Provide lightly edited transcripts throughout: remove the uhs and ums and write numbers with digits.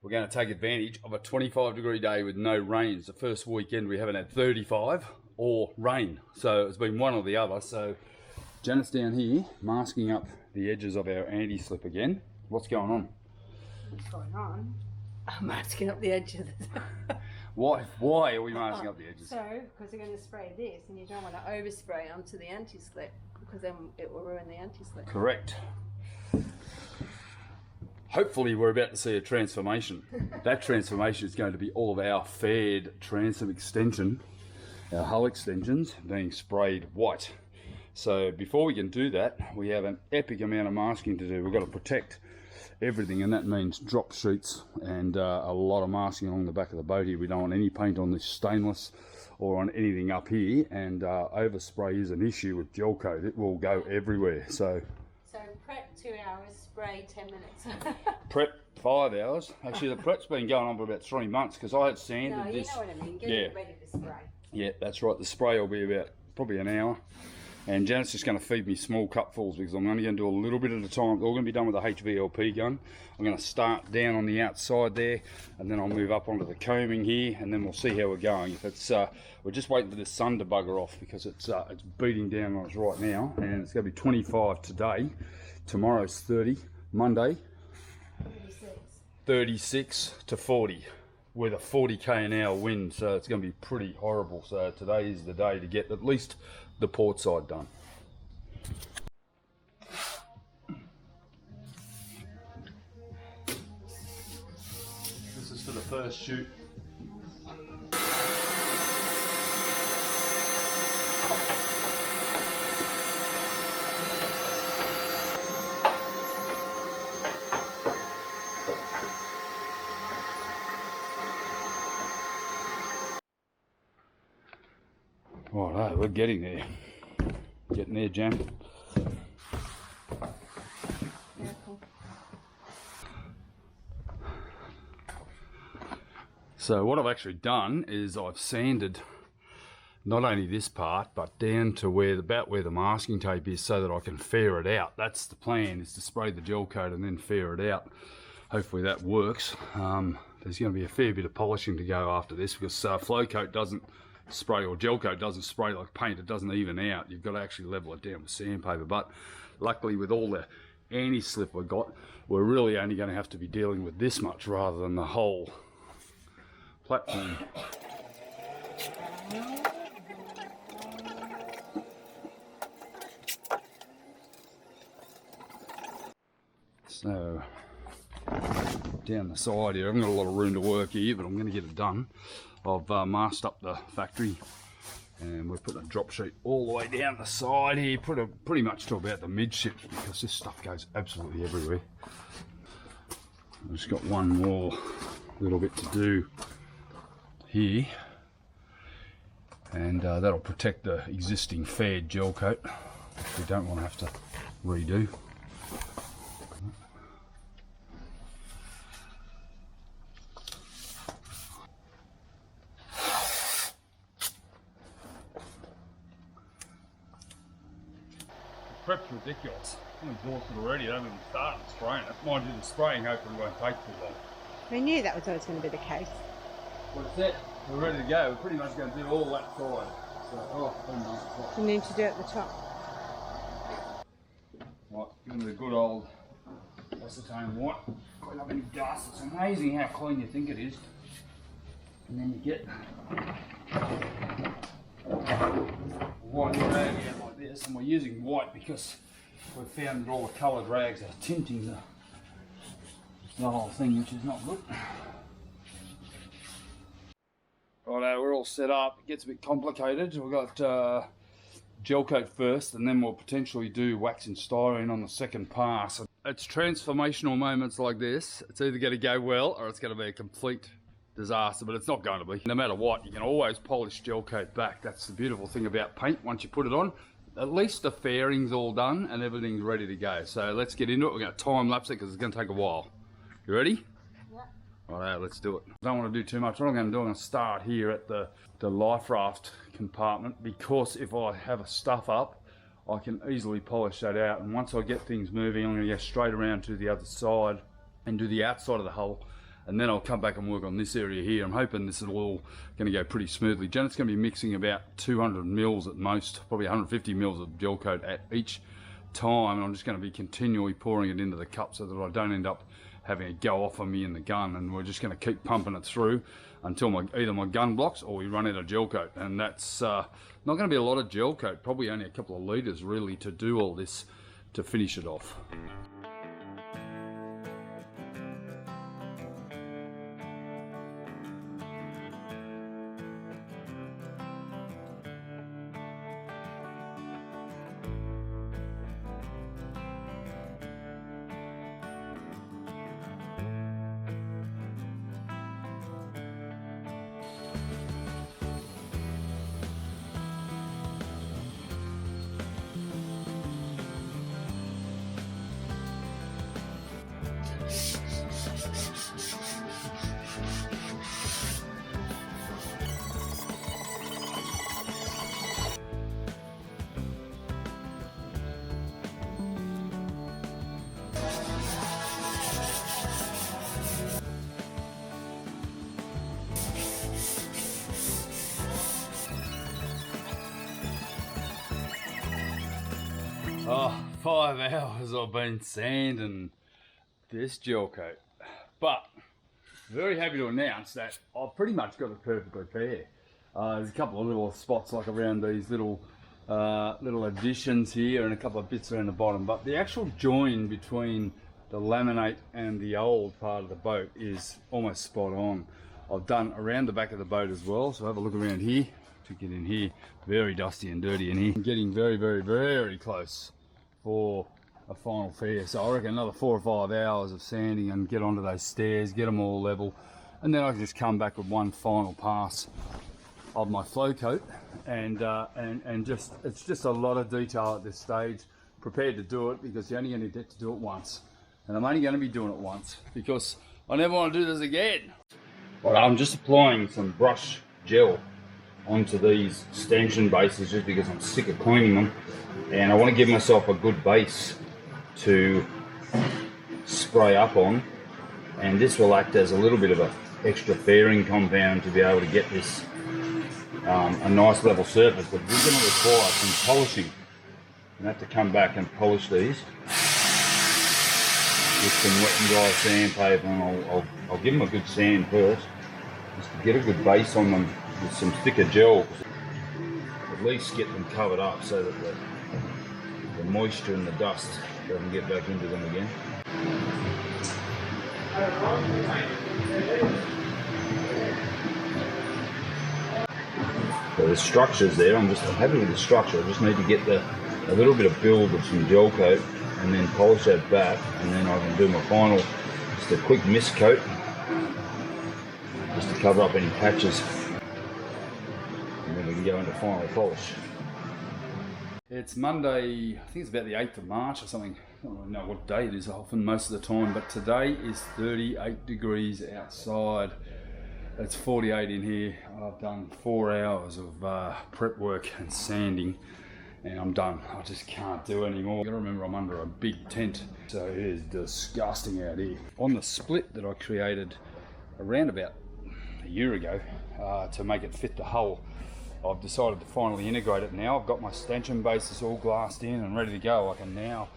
we're going to take advantage of a 25-degree day with no rain. It's the first weekend we haven't had 35 or rain. So it's been one or the other. So Janet's down here masking up the edges of our anti-slip again. What's going on? What's going on? I'm masking up the edges. Why are we masking up the edges? So, because you're going to spray this and you don't want to overspray onto the anti-slip because then it will ruin the anti-slip. Correct. Hopefully we're about to see a transformation. That transformation is going to be all of our faired transom extension, our hull extensions being sprayed white. So before we can do that, we have an epic amount of masking to do. We've got to protect everything, and that means drop sheets and a lot of masking along the back of the boat here. We don't want any paint on this stainless or on anything up here, and overspray is an issue with gel coat. It will go everywhere. So prep 2 hours, spray 10 minutes. Prep 5 hours. Actually, the prep's been going on for about 3 months because I had sanded no, this. You know what I mean. Get it ready to spray. Yeah, that's right. The spray will be about probably an hour. And Janet's just going to feed me small cupfuls because I'm only going to do a little bit at a time. It's all going to be done with a HVLP gun. I'm going to start down on the outside there, and then I'll move up onto the combing here, and then we'll see how we're going. If it's, we're just waiting for the sun to bugger off because it's beating down on us right now, and it's going to be 25 today. Tomorrow's 30. Monday, 36 to 40 with a 40k an hour wind, so it's going to be pretty horrible. So today is the day to get at least the port side done. This is for the first shoot. Righto, we're getting there. Getting there, Jan. So what I've actually done is I've sanded not only this part, but down to about where the masking tape is so that I can fair it out. That's the plan, is to spray the gel coat and then fair it out. Hopefully that works. There's going to be a fair bit of polishing to go after this because flow coat doesn't spray, or gel coat doesn't spray like paint. It doesn't even out. You've got to actually level it down with sandpaper. But luckily with all the anti-slip we've got, we're really only going to have to be dealing with this much rather than the whole platform. So down the side here, I haven't got a lot of room to work here, but I'm going to get it done. I've masked up the factory, and we're putting a drop sheet all the way down the side here, pretty much to about the midships because this stuff goes absolutely everywhere. I've just got one more little bit to do here, and that'll protect the existing faired gel coat, which we don't want to have to redo. Prep's ridiculous. I'm exhausted already. I haven't even started spraying it. Mind you, the spraying hopefully won't take too long. We knew that was always going to be the case. Well, it's it. We're ready to go. We're pretty much going to do all that side. So, You need to do it at the top. Right, give it a good old acetone white. Clean up any dust. It's amazing how clean you think it is. And then you get white rag out like this, and we're using white because we've found that all the coloured rags are tinting the whole thing, which is not good. Righto, we're all set up. It gets a bit complicated. We've got gel coat first, and then we'll potentially do wax and styrene on the second pass. It's transformational moments like this. It's either going to go well or it's going to be a complete disaster, but it's not going to be. No matter what, you can always polish gel coat back. That's the beautiful thing about paint. Once you put it on, at least the fairing's all done and everything's ready to go. So let's get into it. We're going to time lapse it because it's going to take a while. You ready? Yeah. Alright, let's do it. I don't want to do too much. What I'm going to do, I'm going to start here at the life raft compartment, because if I have a stuff up, I can easily polish that out. And once I get things moving, I'm going to go straight around to the other side and do the outside of the hull and then I'll come back and work on this area here. I'm hoping this is all going to go pretty smoothly. Janet's going to be mixing about 200 mils at most, probably 150 mils of gel coat at each time, and I'm just going to be continually pouring it into the cup so that I don't end up having it go off on me in the gun, and we're just going to keep pumping it through until either my gun blocks or we run out of gel coat. And that's not going to be a lot of gel coat, probably only a couple of litres really to do all this, to finish it off. Oh, 5 hours I've been sanding this gel coat, but very happy to announce that I've pretty much got it perfectly fair. There's a couple of little spots like around these little additions here and a couple of bits around the bottom, but the actual join between the laminate and the old part of the boat is almost spot on. I've done around the back of the boat as well, so have a look around here. To get in here, very dusty and dirty in here. I'm getting very, very, very close for a final fair. So I reckon another 4 or 5 hours of sanding and get onto those stairs, get them all level, and then I can just come back with one final pass of my flow coat, and just it's just a lot of detail at this stage. Prepared to do it because you're only going to get to do it once, and I'm only going to be doing it once because I never want to do this again. Well, I'm just applying some brush gel onto these stanchion bases just because I'm sick of cleaning them, and I want to give myself a good base to spray up on, and this will act as a little bit of an extra fairing compound to be able to get this a nice level surface. But we're going to require some polishing. I'm going to have to come back and polish these with some wet and dry sandpaper, and I'll give them a good sand first just to get a good base on them with some thicker gel, at least get them covered up so that the moisture and the dust doesn't get back into them again. So the structure's there. I'm happy with the structure. I just need to get a little bit of build of some gel coat and then polish that back, and then I can do my final, just a quick mist coat just to cover up any patches. We can go into final polish. It's Monday, I think it's about the 8th of March or something. I don't really know what day it is often most of the time, but today is 38 degrees outside. It's 48 in here. I've done 4 hours of prep work and sanding, and I'm done. I just can't do anymore. You gotta remember I'm under a big tent, so it is disgusting out here. On the split that I created around about a year ago to make it fit the hull, I've decided to finally integrate it now. I've got my stanchion bases all glassed in and ready to go. I can now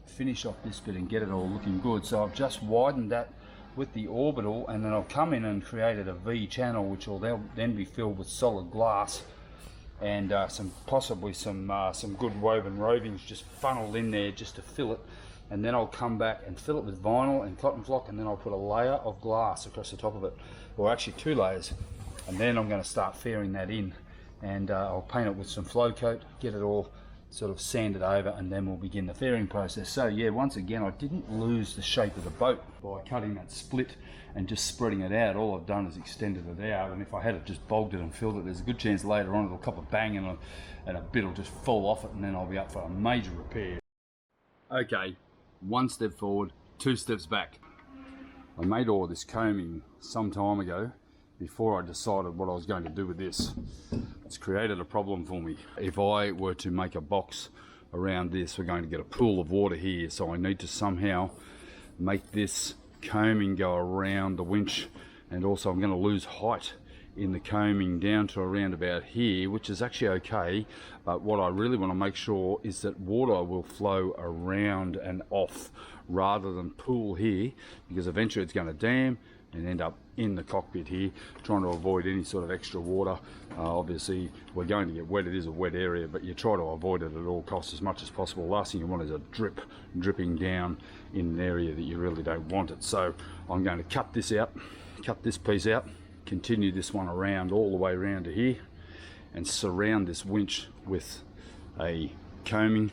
finish off this bit and get it all looking good. So I've just widened that with the orbital, and then I've come in and created a V channel, which will then be filled with solid glass, and possibly some good woven rovings just funneled in there just to fill it. And then I'll come back and fill it with vinyl and cotton flock, and then I'll put a layer of glass across the top of it, or actually 2 layers, and then I'm going to start fairing that in. And I'll paint it with some flow coat, get it all sort of sanded over, and then we'll begin the fairing process. So yeah, once again, I didn't lose the shape of the boat by cutting that split and just spreading it out. All I've done is extended it out, and if I had it just bogged it and filled it, there's a good chance later on it'll cop a bang and a bit will just fall off it, and then I'll be up for a major repair. Okay, 1 step forward, 2 steps back. I made all this combing some time ago before I decided what I was going to do with this. It's created a problem for me. If I were to make a box around this, we're going to get a pool of water here, so I need to somehow make this combing go around the winch, and also I'm going to lose height in the combing down to around about here, which is actually okay, but what I really want to make sure is that water will flow around and off rather than pool here, because eventually it's going to dam and end up in the cockpit here, trying to avoid any sort of extra water. Obviously we're going to get wet, it is a wet area, but you try to avoid it at all costs as much as possible. Last thing you want is a dripping down in an area that you really don't want it. So I'm going to cut this piece out, continue this one around all the way around to here, and surround this winch with a combing,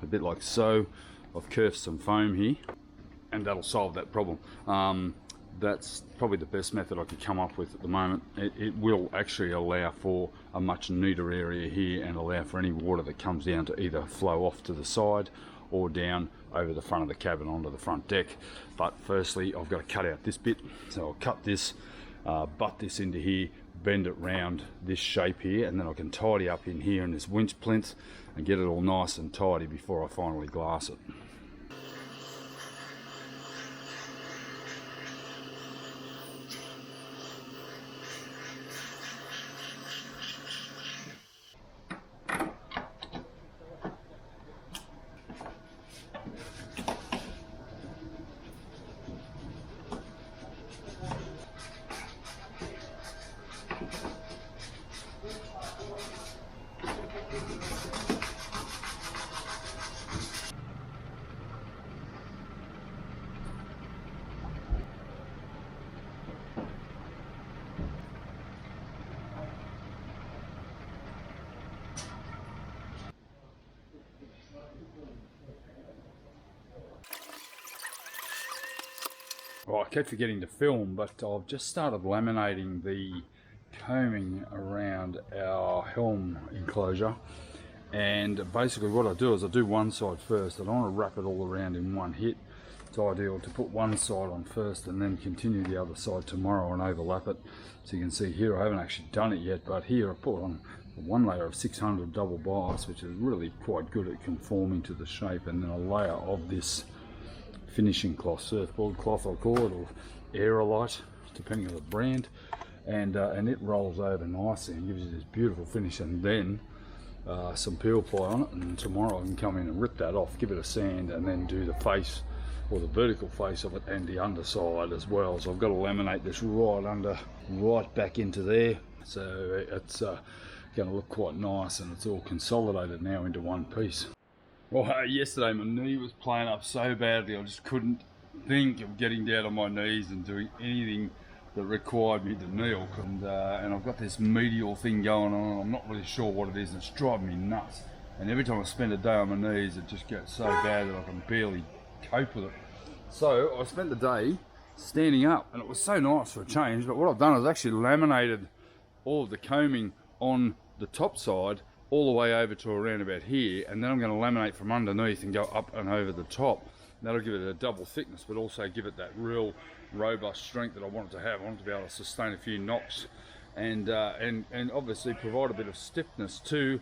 a bit like so. I've kerfed some foam here, and that'll solve that problem. That's probably the best method I could come up with at the moment. It will actually allow for a much neater area here and allow for any water that comes down to either flow off to the side or down over the front of the cabin onto the front deck. But firstly, I've got to cut out this bit. So I'll cut this, butt this into here, bend it round this shape here, and then I can tidy up in here in this winch plinth and get it all nice and tidy before I finally glass it. Well, I kept forgetting to film, but I've just started laminating the combing around our helm enclosure. And basically what I do is I do one side first. I don't want to wrap it all around in one hit. It's ideal to put one side on first and then continue the other side tomorrow and overlap it. So you can see here I haven't actually done it yet, but here I put on one layer of 600 double bias, which is really quite good at conforming to the shape, and then a layer of this finishing cloth, surfboard cloth I'll call it, or aerolite depending on the brand, and it rolls over nicely and gives you this beautiful finish. And then some peel ply on it, and tomorrow I can come in and rip that off, give it a sand, and then do the face or the vertical face of it and the underside as well. So I've got to laminate this right back into there, so it's going to look quite nice, and it's all consolidated now into one piece. Well, yesterday my knee was playing up so badly I just couldn't think of getting down on my knees and doing anything that required me to kneel. And I've got this medial thing going on, I'm not really sure what it is, and it's driving me nuts. And every time I spend a day on my knees, it just gets so bad that I can barely cope with it. So I spent the day standing up, and it was so nice for a change. But what I've done is actually laminated all of the combing on the top side all the way over to around about here, and then I'm going to laminate from underneath and go up and over the top. That'll give it a double thickness, but also give it that real robust strength that I want it to have. I want it to be able to sustain a few knocks, and obviously provide a bit of stiffness to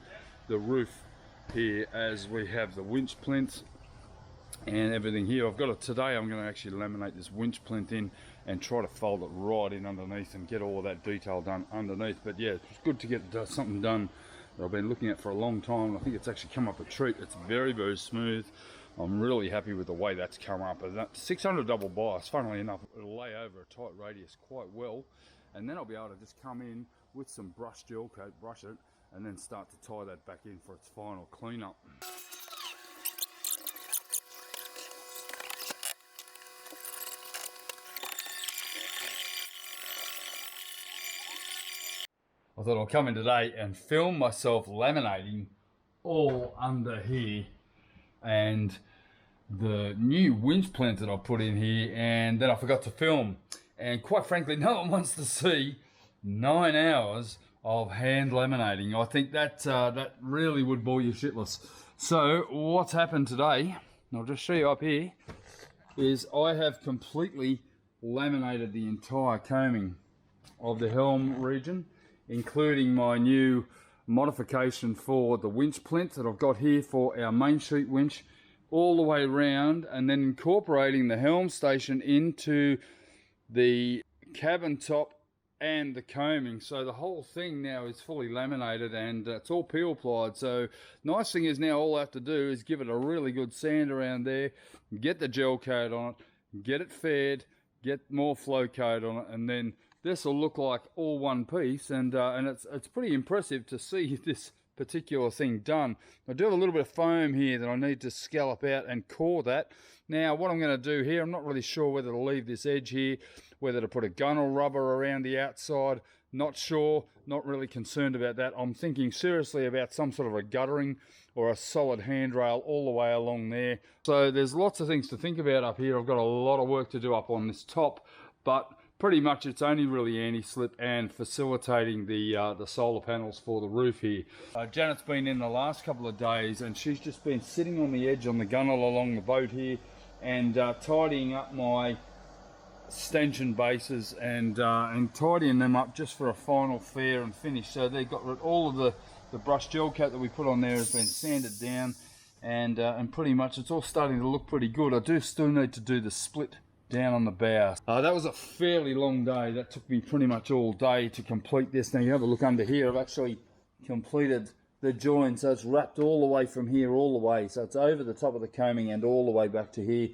the roof here as we have the winch plinth and everything here. I've got it today. I'm going to actually laminate this winch plinth in and try to fold it right in underneath and get all of that detail done underneath. But yeah, it's good to get something done that I've been looking at for a long time. I think it's actually come up a treat. It's very, very smooth. I'm really happy with the way that's come up. And that 600 double bias, funnily enough, it'll lay over a tight radius quite well. And then I'll be able to just come in with some brush gel coat, brush it, and then start to tie that back in for its final cleanup. I thought I'll come in today and film myself laminating all under here and the new winch plinth that I put in here, and then I forgot to film. And quite frankly, no one wants to see 9 hours of hand laminating. I think that really would bore you shitless. So what's happened today, and I'll just show you up here, is I have completely laminated the entire combing of the helm region, including my new modification for the winch plinth that I've got here for our main sheet winch, all the way around, and then incorporating the helm station into the cabin top and the combing. So the whole thing now is fully laminated, and it's all peel plied. So nice thing is now all I have to do is give it a really good sand around there, get the gel coat on it, get it faired, get more flow coat on it, and then this will look like all one piece. And it's pretty impressive to see this particular thing done. I do have a little bit of foam here that I need to scallop out and core that. Now what I'm going to do here, I'm not really sure whether to leave this edge here, whether to put a gunnel rubber around the outside, not sure, not really concerned about that. I'm thinking seriously about some sort of a guttering or a solid handrail all the way along there. So there's lots of things to think about up here. I've got a lot of work to do up on this top, but pretty much it's only really anti-slip and facilitating the solar panels for the roof here. Janet's been in the last couple of days, and she's just been sitting on the edge on the gunnel along the boat here and tidying up my stanchion bases and tidying them up just for a final fair and finish. So they've got all of the brush gel coat that we put on there has been sanded down, and pretty much it's all starting to look pretty good. I do still need to do the split down on the bow. That was a fairly long day. That took me pretty much all day to complete this. Now you have a look under here, I've actually completed the join, so it's wrapped all the way from here all the way, so it's over the top of the combing and all the way back to here.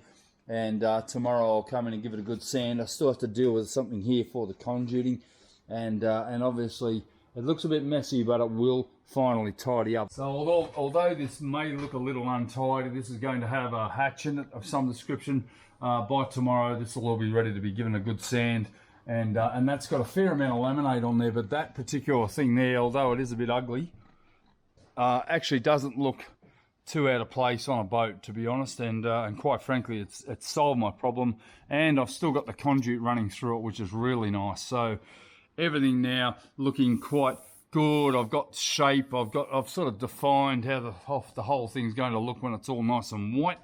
And tomorrow I'll come in and give it a good sand. I still have to deal with something here for the conduiting, and obviously it looks a bit messy, but it will finally tidy up. So although this may look a little untidy, this is going to have a hatch in it of some description. By tomorrow this will all be ready to be given a good sand, and that's got a fair amount of laminate on there, but that particular thing there, although it is a bit ugly, actually doesn't look too out of place on a boat, to be honest, and quite frankly it's solved my problem, and I've still got the conduit running through it, which is really nice. So everything now looking quite good. I've got shape, I've sort of defined how the whole thing's going to look when it's all nice and white.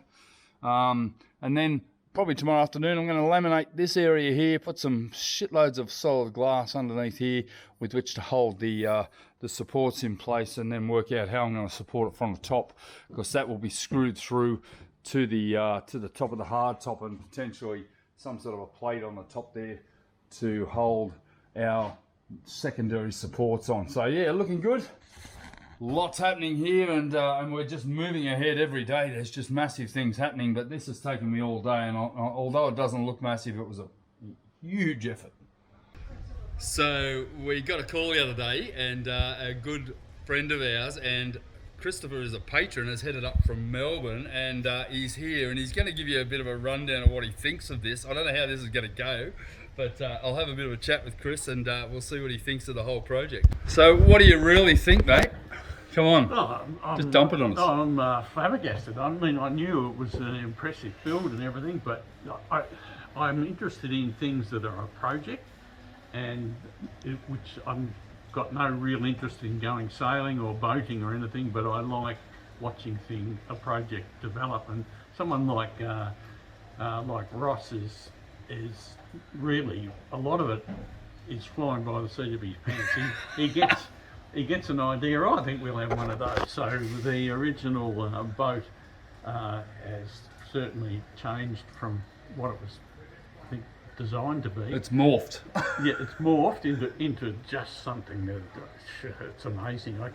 And then probably tomorrow afternoon I'm going to laminate this area here, put some shitloads of solid glass underneath here with which to hold the supports in place, and then work out how I'm going to support it from the top, because that will be screwed through to the top of the hard top, and potentially some sort of a plate on the top there to hold our secondary supports on. So yeah, looking good. Lots happening here, and we're just moving ahead every day. There's just massive things happening, but this has taken me all day, and although it doesn't look massive, it was a huge effort. So we got a call the other day, and a good friend of ours, and Christopher is a patron, has headed up from Melbourne, and he's here, and he's going to give you a bit of a rundown of what he thinks of this. I don't know how this is going to go, but I'll have a bit of a chat with Chris, and we'll see what he thinks of the whole project. So what do you really think, mate? Come on, just dump it on us. I'm flabbergasted. I mean, I knew it was an impressive build and everything, but I'm interested in things that are a project, and which I'm got no real interest in going sailing or boating or anything, but I like watching a project develop. And someone like Ross is really, a lot of it is flying by the seat of his pants. He gets an idea. I think we'll have one of those. So the original boat has certainly changed from what it was, I think, designed to be. It's morphed. Yeah, it's morphed into just something that it's amazing. I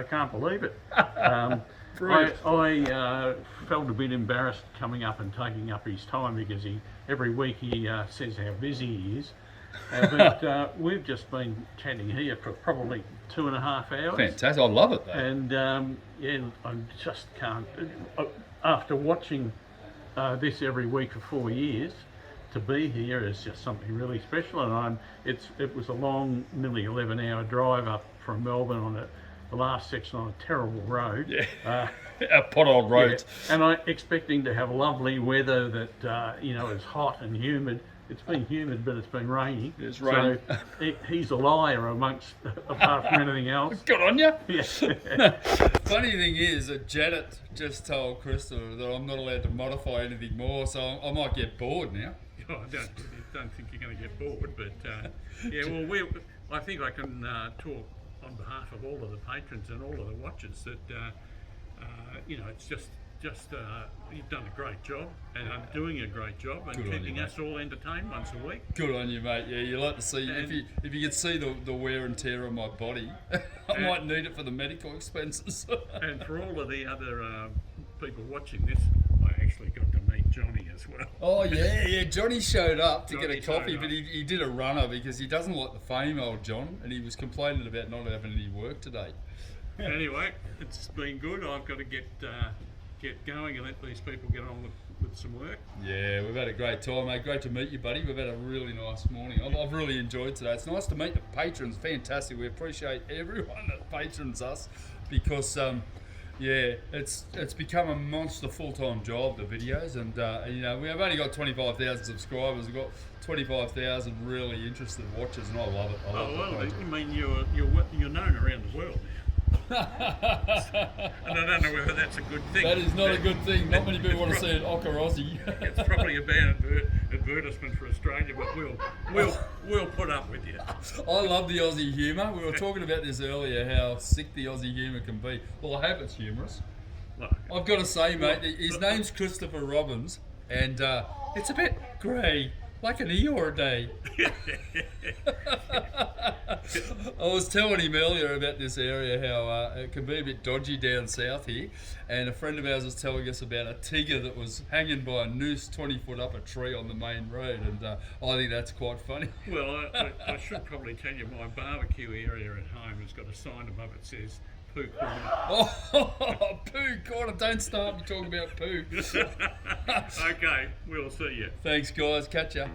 can't believe it. I felt a bit embarrassed coming up and taking up his time, because every week he says how busy he is. But we've just been chatting here for probably 2.5 hours. Fantastic, I love it though. And yeah, I just can't. After watching this every week for 4 years, to be here is just something really special. And it was a long, nearly 11-hour drive up from Melbourne on the last section on a terrible road. Yeah, a potholed road. Yeah. And I'm expecting to have lovely weather that is hot and humid. It's been humid, but it's been raining. It's raining. So he's a liar apart from anything else. Good on you. Yeah. Funny thing is that Janet just told Christopher that I'm not allowed to modify anything more, so I might get bored now. Oh, I don't think you're going to get bored, but yeah. Well, I think I can talk on behalf of all of the patrons and all of the watchers that it's just just you've done a great job, and I'm doing a great job, and Good on you, keeping mate. us all entertained once a week. Good on you, mate. Yeah, you like to see And- if you could see the wear and tear on my body, I might need it for the medical expenses. And for all of the other people watching this, I actually got to meet Johnny as well. Oh yeah. Johnny showed up to get a Johnny coffee, showed but up. he did a runner because he doesn't like the fame, old John, and he was complaining about not having any work today. Anyway, it's been good. I've got to get going and let these people get on with some work. Yeah, we've had a great time, mate. Great to meet you, buddy. We've had a really nice morning. I've really enjoyed today. It's nice to meet the patrons. Fantastic. We appreciate everyone that patrons us because, yeah, it's become a monster full-time job, the videos, and you know, we've only got 25,000 subscribers. We've got 25,000 really interested watchers, and I love it. I love Oh the well, project. I mean you're known around the world now. And I don't know whether that's a good thing. That is not a good thing. Not many people want to see an Ocker Aussie. It's probably a bad advertisement for Australia, but we'll put up with you. I love the Aussie humour. We were talking about this earlier, how sick the Aussie humour can be. Well, I hope it's humorous. Look, I've got to say, mate, his name's Christopher Robbins, and it's a bit grey, like an Eeyore day. I was telling him earlier about this area, how it can be a bit dodgy down south here, and a friend of ours was telling us about a tiger that was hanging by a noose 20 foot up a tree on the main road, and I think that's quite funny. well, I should probably tell you my barbecue area at home has got a sign above it says poo corner. Oh, poo corner, don't start me talking about poo. Okay, we'll see you. Thanks, guys. Catch ya.